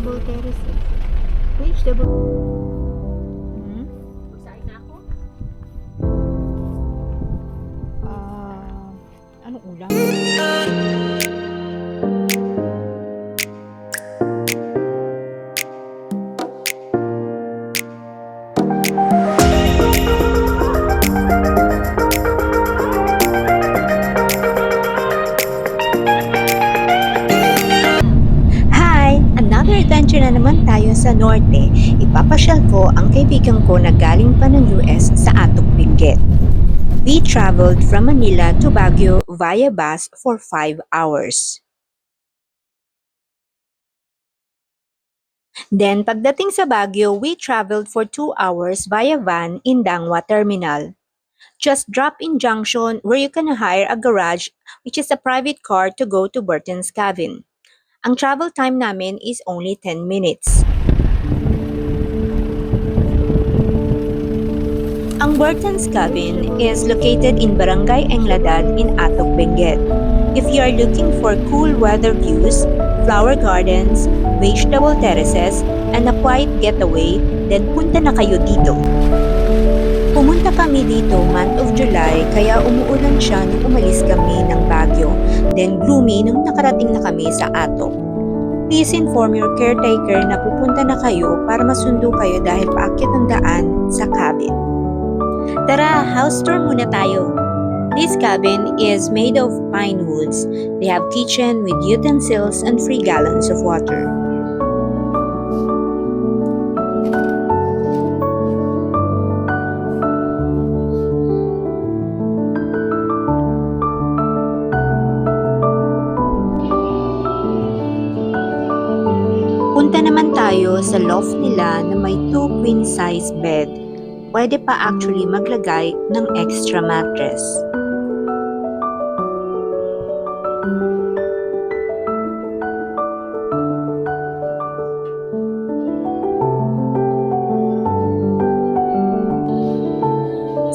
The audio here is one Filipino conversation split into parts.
vegetable terraces. Vegetable. Magsain na ako. Anong ulam? Hi! Another adventure na naman tayo sa norte. Ipapasyal ko ang kaibigan ko na galing pa ng US sa Atok Benguet. We traveled from Manila to Baguio via bus for 5 hours. Then pagdating sa Baguio, we traveled for 2 hours via van in Dangwa Terminal. Just drop in Junction where you can hire a garage which is a private car to go to Burton's Cabin. Ang travel time namin is only 10 minutes. Ang Burton's Cabin is located in Barangay Engladad in Atok Benguet. If you are looking for cool weather views, flower gardens, vegetable terraces, and a quiet getaway, then punta na kayo dito. Pumunta kami dito month of July kaya umuulan siya nung umalis kami ng Baguio, then gloomy nung nakarating na kami sa Atok. Please inform your caretaker na pupunta na kayo para masundo kayo dahil paakyat ang daan sa cabin. Tara, house tour muna tayo. This cabin is made of pine woods. They have kitchen with utensils and 3 gallons of water. Punta naman tayo sa loft nila na may 2 queen size bed. Pwede pa actually maglagay ng extra mattress.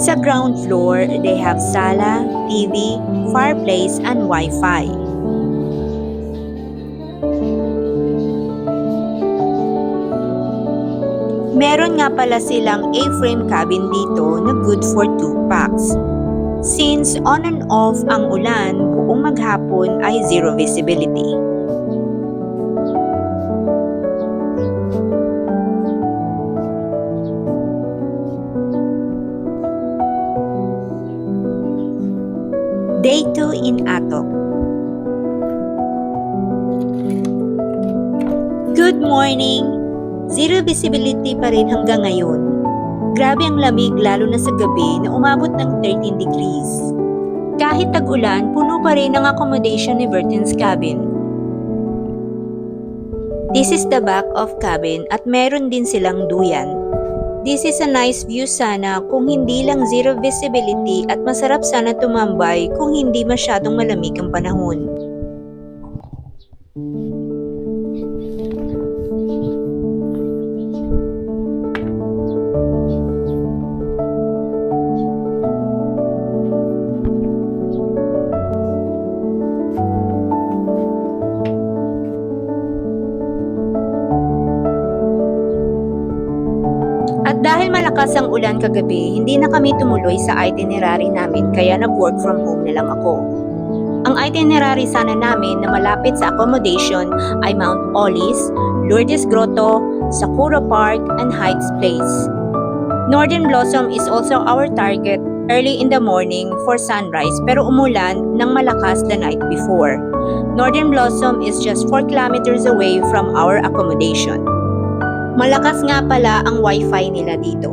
Sa ground floor, they have sala, TV, fireplace, and Wi-Fi. Meron nga pala silang A-frame cabin dito na good for 2 packs. Since on and off ang ulan, buong maghapon ay zero visibility. Day 2 in Atok. Good morning! Zero visibility pa rin hanggang ngayon. Grabe ang lamig lalo na sa gabi na umabot ng 13 degrees. Kahit tag-ulan, puno pa rin ang accommodation ni Burton's Cabin. This is the back of cabin at meron din silang duyan. This is a nice view sana kung hindi lang zero visibility at masarap sana tumambay kung hindi masyadong malamig ang panahon. At dahil malakas ang ulan kagabi, hindi na kami tumuloy sa itinerary namin kaya nag-work from home na lang ako. Ang itinerary sana namin na malapit sa accommodation ay Mount Olis, Lourdes Grotto, Sakura Park, and Heights Place. Northern Blossom is also our target early in the morning for sunrise pero umulan ng malakas the night before. Northern Blossom is just 4 kilometers away from our accommodation. Malakas nga pala ang Wi-Fi nila dito.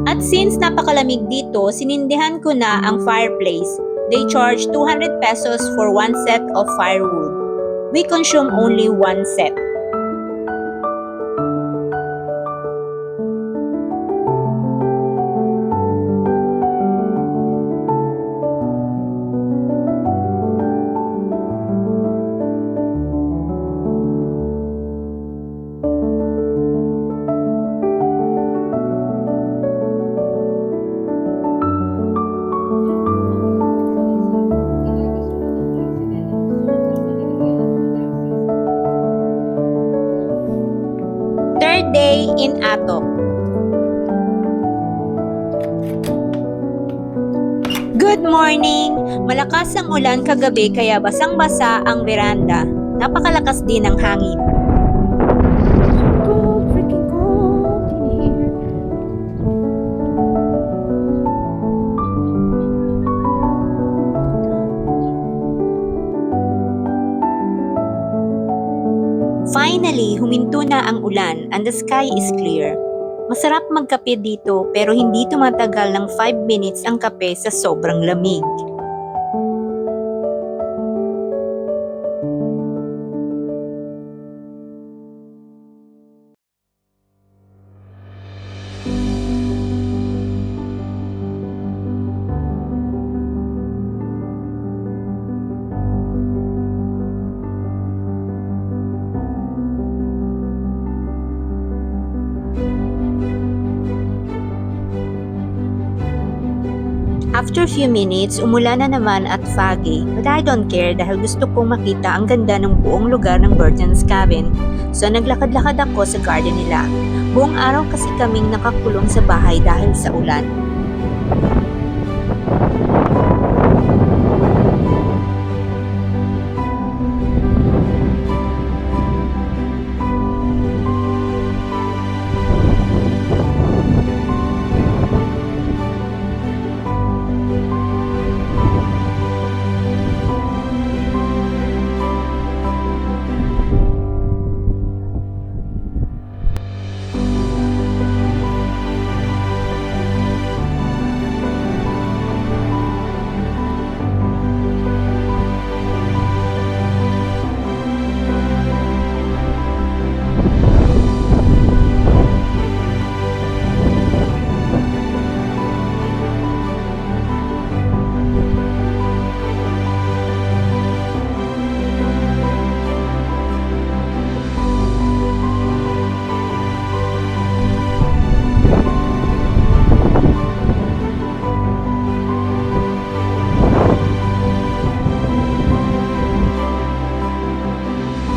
At since napakalamig dito, sinindihan ko na ang fireplace. They charge 200 pesos for 1 set of firewood. We consume only 1 set. Good morning! Malakas ang ulan kagabi kaya basang-basa ang veranda. Napakalakas din ng hangin. Cold, freaking cold in here. Finally, huminto na ang ulan and the sky is clear. Masarap magkape dito pero hindi tumatagal ng 5 minutes ang kape sa sobrang lamig. After few minutes, umulan na naman at foggy, but I don't care dahil gusto kong makita ang ganda ng buong lugar ng Burton's Cabin. So naglakad-lakad ako sa garden nila. Buong araw kasi kaming nakakulong sa bahay dahil sa ulan.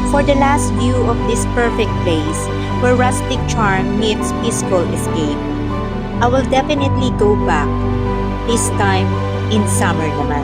For the last view of this perfect place, where rustic charm meets peaceful escape, I will definitely go back, this time in summer naman.